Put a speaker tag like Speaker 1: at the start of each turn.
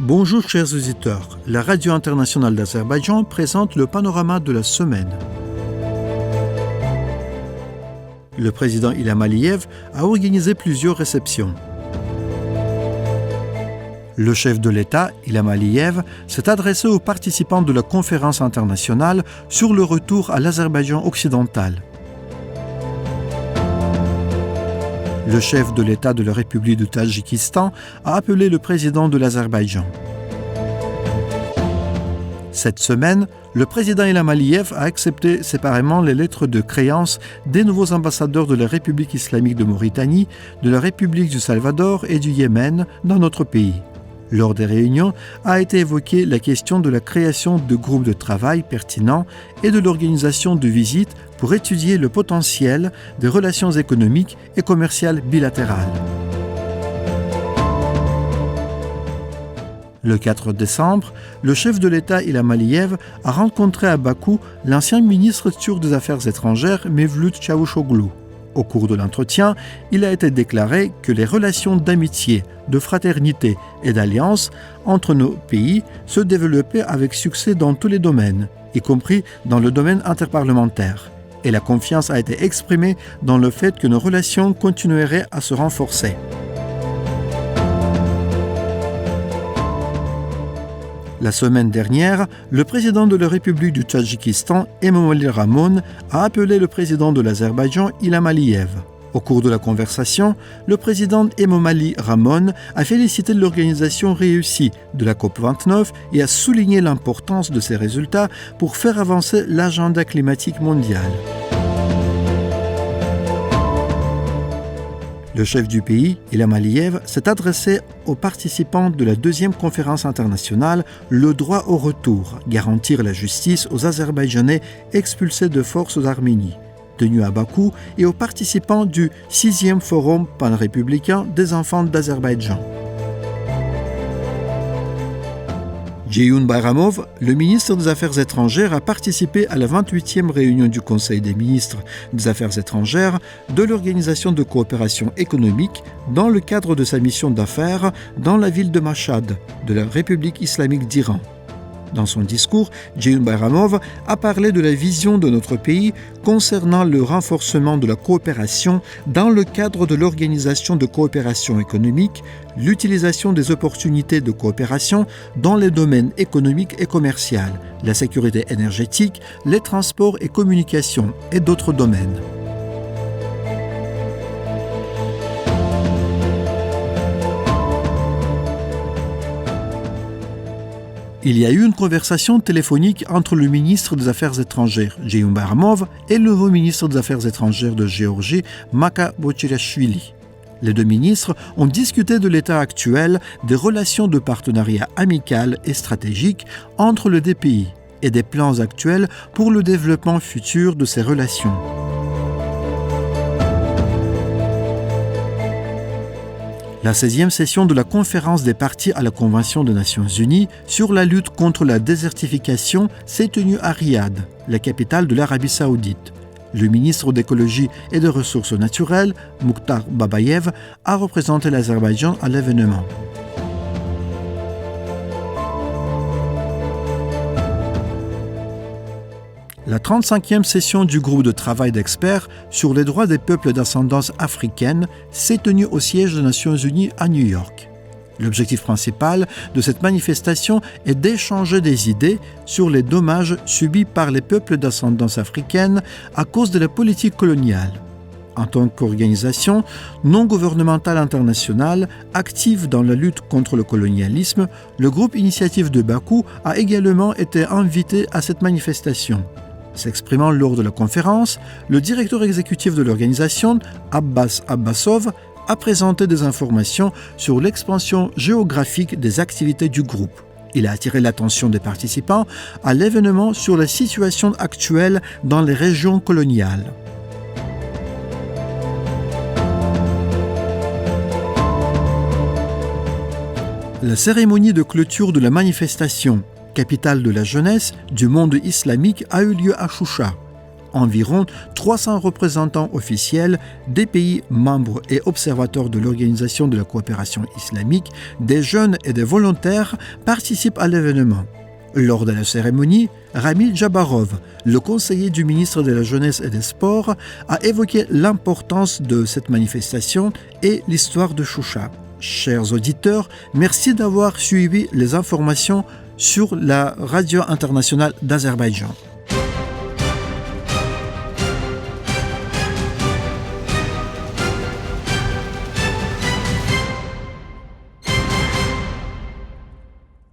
Speaker 1: Bonjour chers auditeurs, la radio internationale d'Azerbaïdjan présente le panorama de la semaine. Le président Ilham Aliyev a organisé plusieurs réceptions. Le chef de l'État, Ilham Aliyev, s'est adressé aux participants de la conférence internationale sur le retour à l'Azerbaïdjan occidental. Le chef de l'État de la République du Tadjikistan a appelé le président de l'Azerbaïdjan. Cette semaine, le président Ilham Aliyev a accepté séparément les lettres de créance des nouveaux ambassadeurs de la République islamique de Mauritanie, de la République du Salvador et du Yémen dans notre pays. Lors des réunions, a été évoquée la question de la création de groupes de travail pertinents et de l'organisation de visites pour étudier le potentiel des relations économiques et commerciales bilatérales. Le 4 décembre, le chef de l'État Ilham Aliyev a rencontré à Bakou l'ancien ministre turc des Affaires étrangères Mevlut Çavuşoğlu. Au cours de l'entretien, il a été déclaré que les relations d'amitié, de fraternité et d'alliance entre nos pays se développaient avec succès dans tous les domaines, y compris dans le domaine interparlementaire. Et la confiance a été exprimée dans le fait que nos relations continueraient à se renforcer. La semaine dernière, le président de la République du Tadjikistan, Emomali Rahmon, a appelé le président de l'Azerbaïdjan, Ilham Aliyev. Au cours de la conversation, le président Emomali Rahmon a félicité l'organisation réussie de la COP29 et a souligné l'importance de ces résultats pour faire avancer l'agenda climatique mondial. Le chef du pays, Ilham Aliyev, s'est adressé aux participants de la deuxième conférence internationale « Le droit au retour, garantir la justice aux Azerbaïdjanais expulsés de force d'Arménie » tenue à Bakou et aux participants du 6e Forum panrépublicain des enfants d'Azerbaïdjan. Ceyhun Bayramov, le ministre des Affaires étrangères, a participé à la 28e réunion du Conseil des ministres des Affaires étrangères de l'Organisation de coopération économique dans le cadre de sa mission d'affaires dans la ville de Mashhad, de la République islamique d'Iran. Dans son discours, Ceyhun Bayramov a parlé de la vision de notre pays concernant le renforcement de la coopération dans le cadre de l'Organisation de coopération économique, l'utilisation des opportunités de coopération dans les domaines économiques et commerciaux, la sécurité énergétique, les transports et communications et d'autres domaines. Il y a eu une conversation téléphonique entre le ministre des Affaires étrangères, Ceyhun Bayramov, et le nouveau ministre des Affaires étrangères de Géorgie, Maka Bochiriashvili. Les deux ministres ont discuté de l'état actuel des relations de partenariat amical et stratégique entre les deux pays et des plans actuels pour le développement futur de ces relations. La 16e session de la conférence des parties à la Convention des Nations Unies sur la lutte contre la désertification s'est tenue à Riyad, la capitale de l'Arabie Saoudite. Le ministre d'écologie et des ressources naturelles, Mukhtar Babayev, a représenté l'Azerbaïdjan à l'événement. La 35e session du groupe de travail d'experts sur les droits des peuples d'ascendance africaine s'est tenue au siège des Nations Unies à New York. L'objectif principal de cette manifestation est d'échanger des idées sur les dommages subis par les peuples d'ascendance africaine à cause de la politique coloniale. En tant qu'organisation non gouvernementale internationale active dans la lutte contre le colonialisme, le groupe Initiative de Bakou a également été invité à cette manifestation. S'exprimant lors de la conférence, le directeur exécutif de l'organisation, Abbas Abbasov, a présenté des informations sur l'expansion géographique des activités du groupe. Il a attiré l'attention des participants à l'événement sur la situation actuelle dans les régions coloniales. La cérémonie de clôture de la manifestation, capitale de la jeunesse du monde islamique, a eu lieu à Choucha. Environ 300 représentants officiels des pays membres et observateurs de l'Organisation de la coopération islamique, des jeunes et des volontaires participent à l'événement. Lors de la cérémonie, Ramil Jabarov, le conseiller du ministre de la Jeunesse et des Sports, a évoqué l'importance de cette manifestation et l'histoire de Choucha. Chers auditeurs, merci d'avoir suivi les informations sur la radio internationale d'Azerbaïdjan.